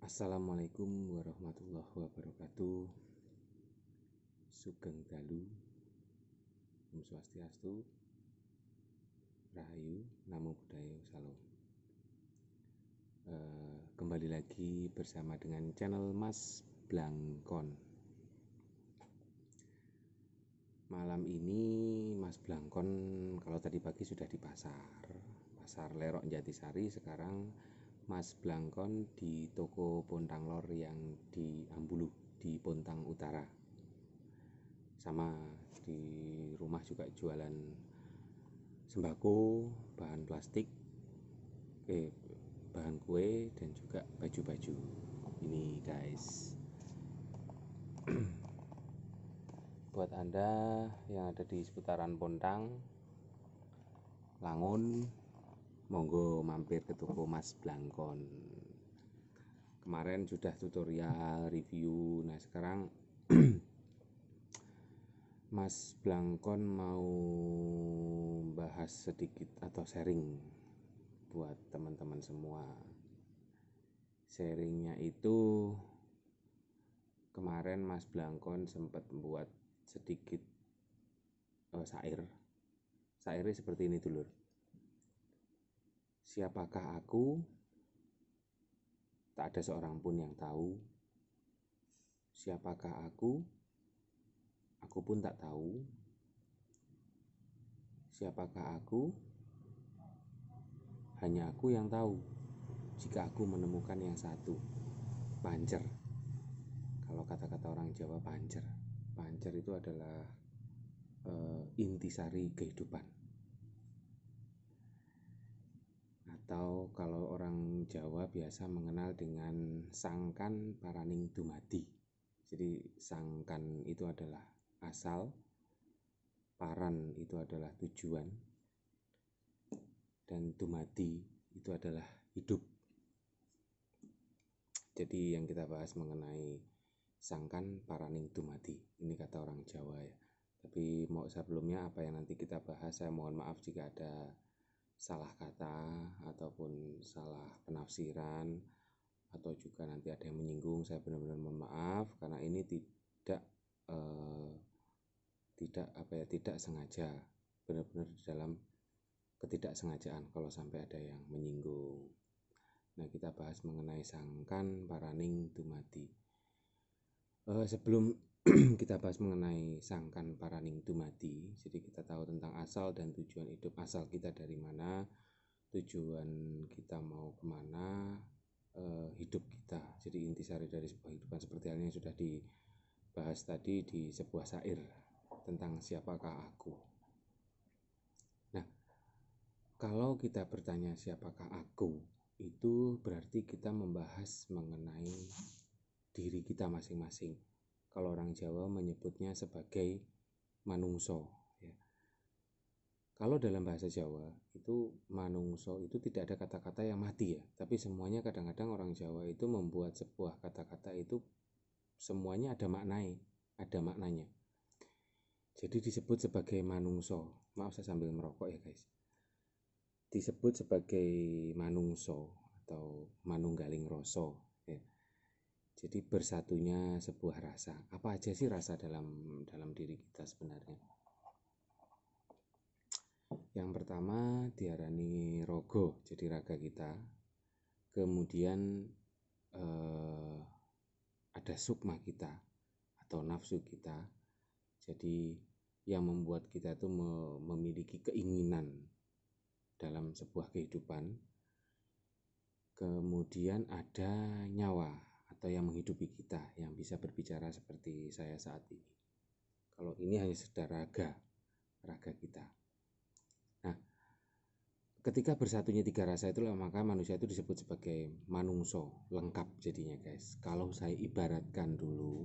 Assalamualaikum warahmatullahi wabarakatuh. Sugeng dalu, Om Swastiastu, Rahayu, Namo Buddhaya, Salam. Kembali lagi bersama dengan channel Mas Blangkon. Malam ini Mas Blangkon kalau tadi pagi sudah di pasar Lerok Jatisari. Sekarang Mas Blangkon di toko Pontang Lor yang di Ambulu, di Pontang Utara. Sama di rumah juga jualan sembako, bahan plastik, bahan kue, dan juga baju-baju. Ini guys, buat Anda yang ada di seputaran Pontang, Langun, monggo mampir ke toko Mas Blangkon. Kemarin sudah tutorial review. Nah sekarang Mas Blangkon mau bahas sedikit atau sharing buat teman-teman semua. Sharingnya itu kemarin Mas Blangkon sempat buat sedikit syair. Syairnya seperti ini dulur. Siapakah aku? Tak ada seorang pun yang tahu. Siapakah aku? Aku pun tak tahu. Siapakah aku? Hanya aku yang tahu. Jika aku menemukan yang satu, pancer. Kalau kata-kata orang Jawa pancer. Pancer itu adalah intisari kehidupan. Atau kalau orang Jawa biasa mengenal dengan sangkan paraning dumadi. Jadi sangkan itu adalah asal, paran itu adalah tujuan, dan dumadi itu adalah hidup. Jadi yang kita bahas mengenai sangkan paraning dumadi, ini kata orang Jawa ya. Tapi mau sebelumnya apa yang nanti kita bahas, saya mohon maaf jika ada salah kata ataupun salah penafsiran, atau juga nanti ada yang menyinggung. Saya benar-benar mohon maaf karena ini tidak sengaja, benar-benar di dalam ketidaksengajaan kalau sampai ada yang menyinggung. Nah kita bahas mengenai sangkan paraning dumadi. Sebelum kita bahas mengenai sangkan paraning dumadi, jadi kita tahu tentang asal dan tujuan hidup. Asal kita dari mana, tujuan kita mau kemana, hidup kita. Jadi intisari dari sebuah kehidupan seperti halnya yang sudah dibahas tadi di sebuah syair tentang siapakah aku. Nah, kalau kita bertanya siapakah aku, itu berarti kita membahas mengenai diri kita masing-masing. Kalau orang Jawa menyebutnya sebagai manungso ya. Kalau dalam bahasa Jawa itu manungso itu tidak ada kata-kata yang mati ya, tapi semuanya kadang-kadang orang Jawa itu membuat sebuah kata-kata itu semuanya ada maknanya. Jadi disebut sebagai manungso. Maaf saya sambil merokok ya guys. Disebut sebagai manungso atau manunggaling rasa ya. Jadi bersatunya sebuah rasa. Apa aja sih rasa dalam diri kita sebenarnya? Yang pertama diarani rogo, jadi raga kita. Kemudian ada sukma kita atau nafsu kita. Jadi yang membuat kita itu memiliki keinginan dalam sebuah kehidupan. Kemudian ada nyawa atau yang menghidupi kita, yang bisa berbicara seperti saya saat ini. Kalau ini hanya sekedar raga kita. Nah, ketika bersatunya tiga rasa itulah maka manusia itu disebut sebagai manungso, lengkap jadinya guys. Kalau saya ibaratkan dulu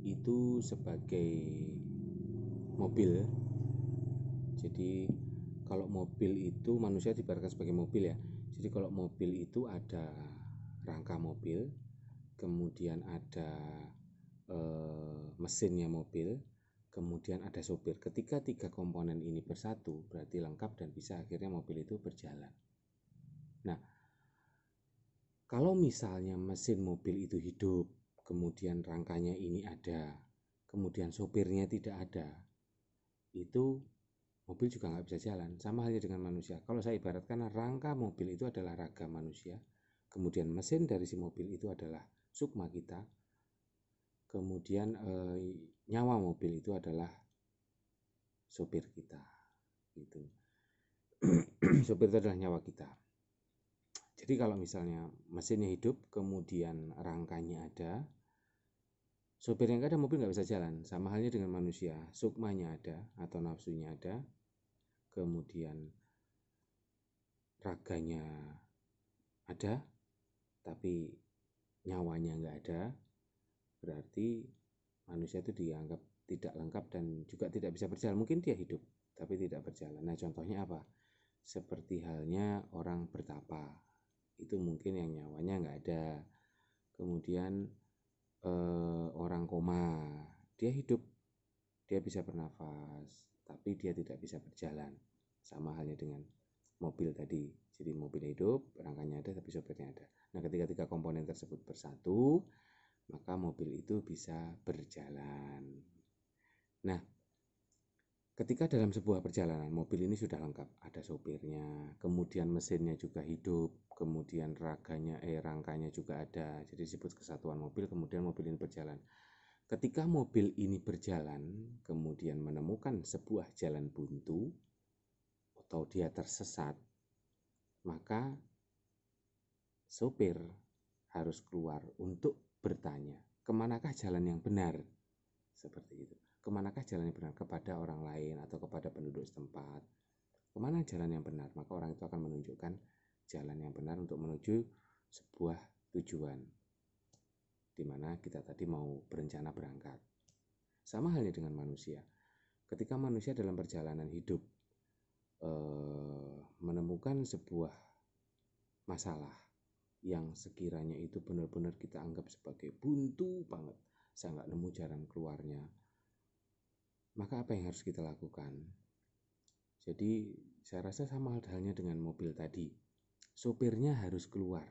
itu sebagai mobil. Jadi kalau mobil itu manusia diibaratkan sebagai mobil ya. Jadi kalau mobil itu ada rangka mobil, kemudian ada mesinnya mobil, kemudian ada sopir. Ketika tiga komponen ini bersatu berarti lengkap dan bisa akhirnya mobil itu berjalan. Nah, Kalau misalnya mesin mobil itu hidup, kemudian rangkanya ini ada, kemudian sopirnya tidak ada, itu mobil juga nggak bisa jalan. Sama halnya dengan manusia. Kalau saya ibaratkan rangka mobil itu adalah raga manusia, kemudian mesin dari si mobil itu adalah sukma kita, kemudian nyawa mobil itu adalah sopir kita. Gitu. Sopir itu adalah nyawa kita. Jadi kalau misalnya mesinnya hidup, kemudian rangkanya ada, sopirnya nggak ada, mobil nggak bisa jalan. Sama halnya dengan manusia, sukmanya ada atau nafsunya ada, kemudian raganya ada, tapi nyawanya nggak ada, berarti manusia itu dianggap tidak lengkap dan juga tidak bisa berjalan. Mungkin dia hidup, tapi tidak berjalan. Nah, contohnya apa? Seperti halnya orang bertapa, itu mungkin yang nyawanya nggak ada. Kemudian orang koma, dia hidup, dia bisa bernafas, tapi dia tidak bisa berjalan. Sama halnya dengan mobil tadi. Jadi mobil hidup, rangkanya ada, tapi sopirnya ada. Nah, ketika tiga komponen tersebut bersatu, maka mobil itu bisa berjalan. Nah, ketika dalam sebuah perjalanan, mobil ini sudah lengkap, ada sopirnya, kemudian mesinnya juga hidup, kemudian rangkanya juga ada, jadi disebut kesatuan mobil, kemudian mobil ini berjalan. Ketika mobil ini berjalan, kemudian menemukan sebuah jalan buntu, atau dia tersesat, maka sopir harus keluar untuk bertanya, kemanakah jalan yang benar? Seperti itu. Kemanakah jalan yang benar? Kepada orang lain atau kepada penduduk setempat. Kemana jalan yang benar? Maka orang itu akan menunjukkan jalan yang benar untuk menuju sebuah tujuan, di mana kita tadi mau berencana berangkat. Sama halnya dengan manusia. Ketika manusia dalam perjalanan hidup menemukan sebuah masalah yang sekiranya itu benar-benar kita anggap sebagai buntu banget, saya nggak nemu jalan keluarnya, maka apa yang harus kita lakukan? Jadi saya rasa sama halnya dengan mobil tadi. Sopirnya harus keluar,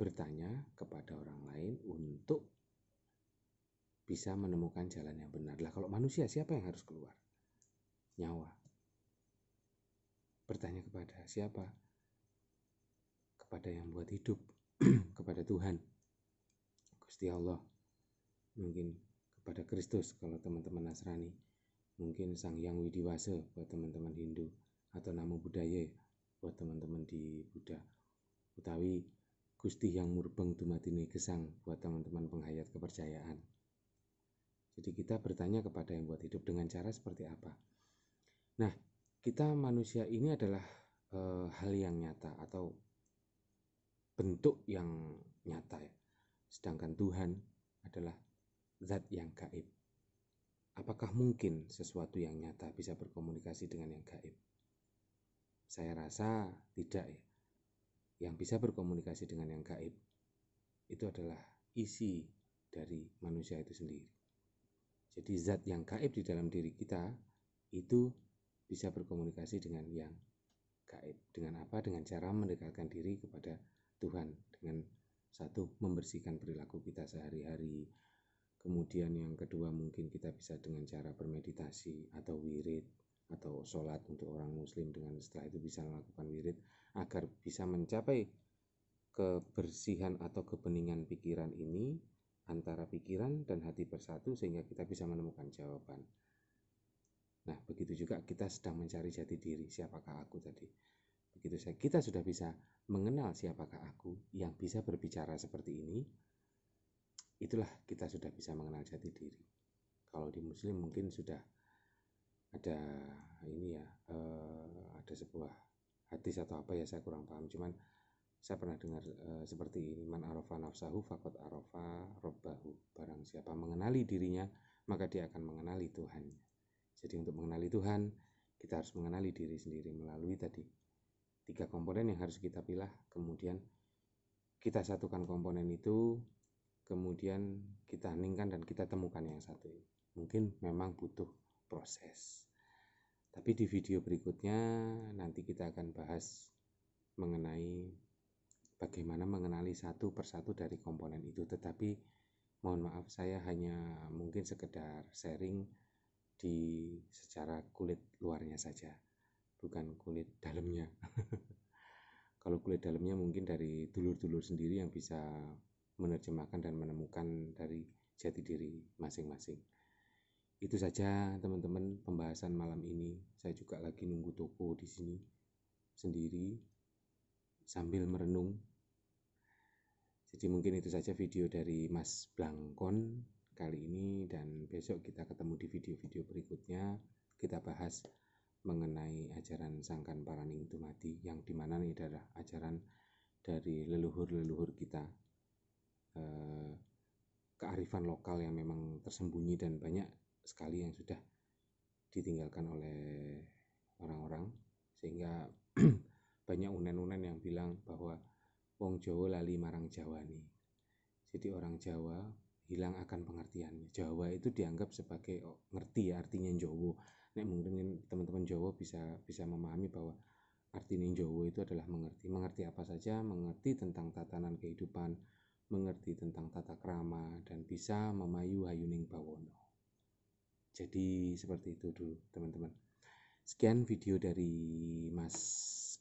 bertanya kepada orang lain untuk bisa menemukan jalan yang benar. Lah kalau manusia, siapa yang harus keluar? Nyawa. Bertanya kepada siapa? Kepada yang buat hidup, kepada Tuhan, Gusti Allah. Mungkin kepada Kristus kalau teman-teman Nasrani, mungkin Sang Hyang Widiwasa buat teman-teman Hindu, atau Namo Buddhaya buat teman-teman di Buddha, utawi Gusti Hyang Murbeng Dumatine Gesang buat teman-teman penghayat kepercayaan. Jadi kita bertanya kepada yang buat hidup dengan cara seperti apa. Nah, kita manusia ini adalah hal yang nyata atau bentuk yang nyata ya. Sedangkan Tuhan adalah zat yang gaib. Apakah mungkin sesuatu yang nyata bisa berkomunikasi dengan yang gaib? Saya rasa tidak ya. Yang bisa berkomunikasi dengan yang gaib itu adalah isi dari manusia itu sendiri. Jadi zat yang gaib di dalam diri kita itu bisa berkomunikasi dengan yang gaib. Dengan apa? Dengan cara mendekatkan diri kepada Tuhan. Dengan satu, membersihkan perilaku kita sehari-hari. Kemudian yang kedua, mungkin kita bisa dengan cara bermeditasi atau wirid atau sholat untuk orang muslim, dengan setelah itu bisa melakukan wirid agar bisa mencapai kebersihan atau kebeningan pikiran ini, antara pikiran dan hati bersatu, sehingga kita bisa menemukan jawaban. Nah, begitu juga kita sedang mencari jati diri, siapakah aku tadi. Begitu kita sudah bisa mengenal siapakah aku yang bisa berbicara seperti ini, itulah kita sudah bisa mengenal jati diri. Kalau di muslim mungkin sudah ada ini ya, ada sebuah hadis atau apa ya, saya kurang paham, cuman saya pernah dengar seperti ini, man arafa nafsahu faqad arafa rabbahu. Barang siapa mengenali dirinya, maka dia akan mengenali Tuhan. Jadi untuk mengenali Tuhan, kita harus mengenali diri sendiri melalui tadi 3 komponen yang harus kita pilih, kemudian kita satukan komponen itu, kemudian kita heningkan dan kita temukan yang satu ini. Mungkin memang butuh proses. Tapi di video berikutnya nanti kita akan bahas mengenai bagaimana mengenali satu persatu dari komponen itu. Tetapi mohon maaf, saya hanya mungkin sekedar sharing di secara kulit luarnya saja, bukan kulit dalamnya. Kalau kulit dalamnya mungkin dari dulur-dulur sendiri yang bisa menerjemahkan dan menemukan dari jati diri masing-masing. Itu saja teman-teman pembahasan malam ini. Saya juga lagi nunggu toko di sini sendiri sambil merenung. Jadi mungkin itu saja video dari Mas Blangkon kali ini, dan besok kita ketemu di video-video berikutnya. Kita bahas mengenai ajaran Sangkan Paraning Dumadi, yang dimana ini adalah ajaran dari leluhur-leluhur kita, kearifan lokal yang memang tersembunyi dan banyak sekali yang sudah ditinggalkan oleh orang-orang, sehingga banyak unen-unen yang bilang bahwa wong Jawa lali marang Jawa nih. Jadi orang Jawa hilang akan pengertiannya. Jawa itu dianggap sebagai ngerti ya, artinya Jawa. Nek mungkin teman-teman Jawa bisa memahami bahwa artinya Jawa itu adalah mengerti apa saja, mengerti tentang tatanan kehidupan, mengerti tentang tata krama, dan bisa memayu hayuning bawono. Jadi seperti itu dulu teman-teman. Sekian video dari Mas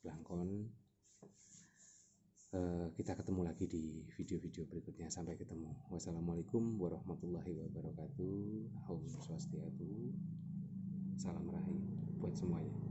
Blangkon. Kita ketemu lagi di video-video berikutnya. Sampai ketemu. Wassalamualaikum warahmatullahi wabarakatuh. Om Swastiastu. Salam Rahayu buat semuanya.